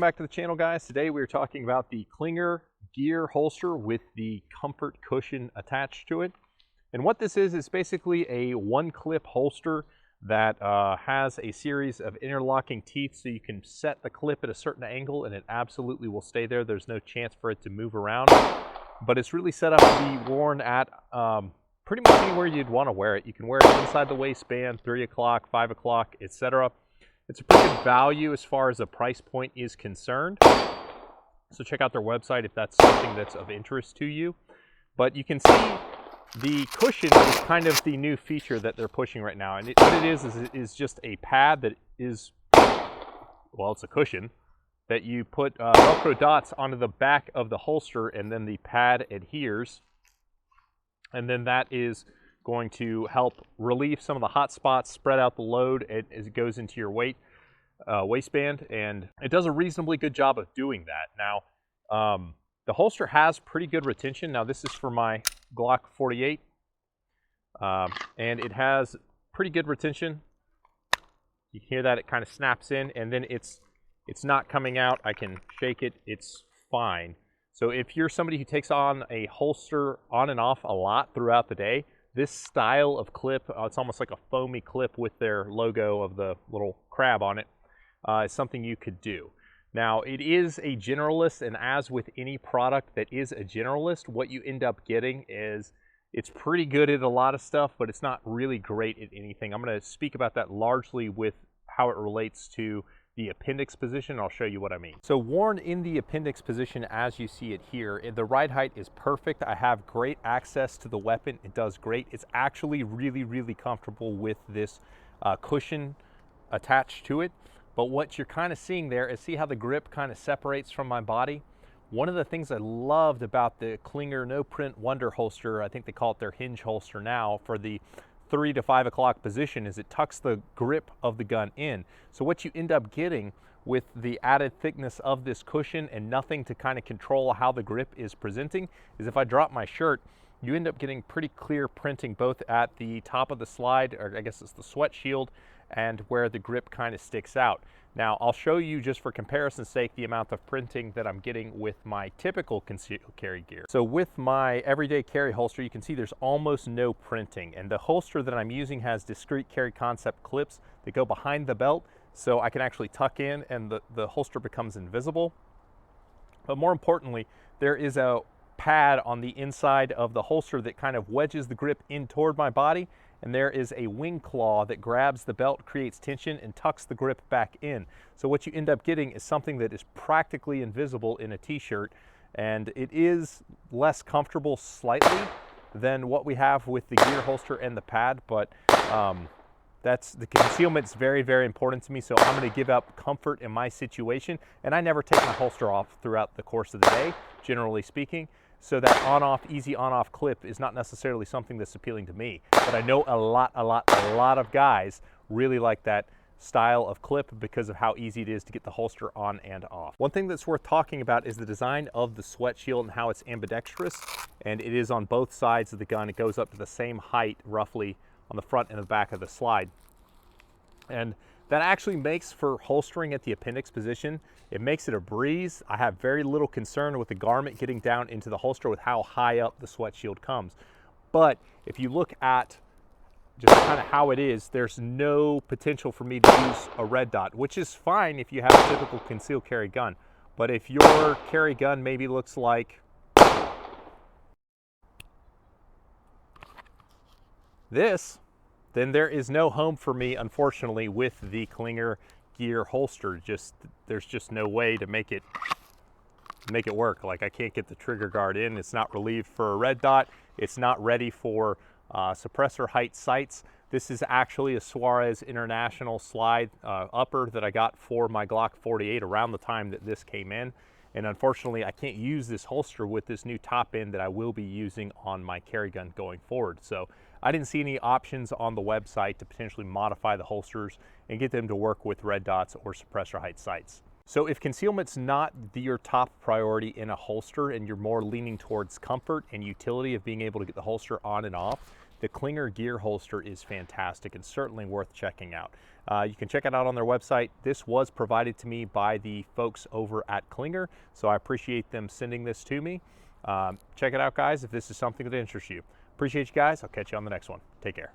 back to the channel, guys. Today we are talking about the Clinger gear holster with the comfort cushion attached to it. And what this is basically a one-clip holster that has a series of interlocking teeth, so you can set the clip at a certain angle and it absolutely will stay there. There's no chance for it to move around. But it's really set up to be worn at pretty much anywhere you'd want to wear it. You can wear it inside the waistband, 3 o'clock, 5 o'clock, etc. It's a pretty good value as far as the price point is concerned. So check out their website if that's something that's of interest to you. But you can see the cushion is kind of the new feature that they're pushing right now. And what it is just a pad that is, well, it's a cushion that you put Velcro dots onto the back of the holster, and then the pad adheres. And then that is going to help relieve some of the hot spots, spread out the load as it goes into your waistband, and it does a reasonably good job of doing that. Now, the holster has pretty good retention. Now, this is for my Glock 48, and it has pretty good retention. You hear that it kind of snaps in, and then it's not coming out. I can shake it, it's fine. So if you're somebody who takes on a holster on and off a lot throughout the day, this style of clip, it's almost like a foamy clip with their logo of the little crab on it, is something you could do. Now, it is a generalist, and as with any product that is a generalist, what you end up getting is it's pretty good at a lot of stuff, but it's not really great at anything. I'm going to speak about that largely with how it relates to the appendix position. I'll show you what I mean. So worn in the appendix position as you see it here, the ride height is perfect. I have great access to the weapon. It does great. It's actually really, really comfortable with this cushion attached to it. But what you're kind of seeing there is, see how the grip kind of separates from my body? One of the things I loved about the Clinger No Print Wonder holster, I think they call it their hinge holster now, for the 3 to 5 o'clock position, is it tucks the grip of the gun in. So what you end up getting with the added thickness of this cushion and nothing to kind of control how the grip is presenting is, if I drop my shirt, you end up getting pretty clear printing both at the top of the slide, or I guess it's the sweat shield, and where the grip kind of sticks out. Now, I'll show you, just for comparison's sake, the amount of printing that I'm getting with my typical concealed carry gear. So with my everyday carry holster, you can see there's almost no printing, and the holster that I'm using has discrete carry concept clips that go behind the belt, so I can actually tuck in and the holster becomes invisible. But more importantly, there is a pad on the inside of the holster that kind of wedges the grip in toward my body, and there is a wing claw that grabs the belt, creates tension, and tucks the grip back in. So what you end up getting is something that is practically invisible in a t-shirt, and it is less comfortable slightly than what we have with the gear holster and the pad, but that's the concealment's very, very important to me, so I'm going to give up comfort in my situation, and I never take my holster off throughout the course of the day, generally speaking. So that on-off, easy on-off clip is not necessarily something that's appealing to me. But I know a lot of guys really like that style of clip because of how easy it is to get the holster on and off. One thing that's worth talking about is the design of the sweat shield and how it's ambidextrous. And it is on both sides of the gun. It goes up to the same height, roughly, on the front and the back of the slide. And that actually makes for holstering at the appendix position, it makes it a breeze. I have very little concern with the garment getting down into the holster with how high up the sweat shield comes. But if you look at just kind of how it is, there's no potential for me to use a red dot, which is fine if you have a typical concealed carry gun. But if your carry gun maybe looks like this, then there is no home for me, unfortunately, with the Clinger gear holster. There's just no way to make it work. Like, I can't get the trigger guard in. It's not relieved for a red dot. It's not ready for suppressor height sights. This is actually a Suarez International slide upper that I got for my Glock 48 around the time that this came in. And unfortunately, I can't use this holster with this new top end that I will be using on my carry gun going forward. So I didn't see any options on the website to potentially modify the holsters and get them to work with red dots or suppressor height sights. So if concealment's not your top priority in a holster and you're more leaning towards comfort and utility of being able to get the holster on and off, the Clinger gear holster is fantastic and certainly worth checking out. You can check it out on their website. This was provided to me by the folks over at Clinger, so I appreciate them sending this to me. Check it out, guys, if this is something that interests you. Appreciate you guys. I'll catch you on the next one. Take care.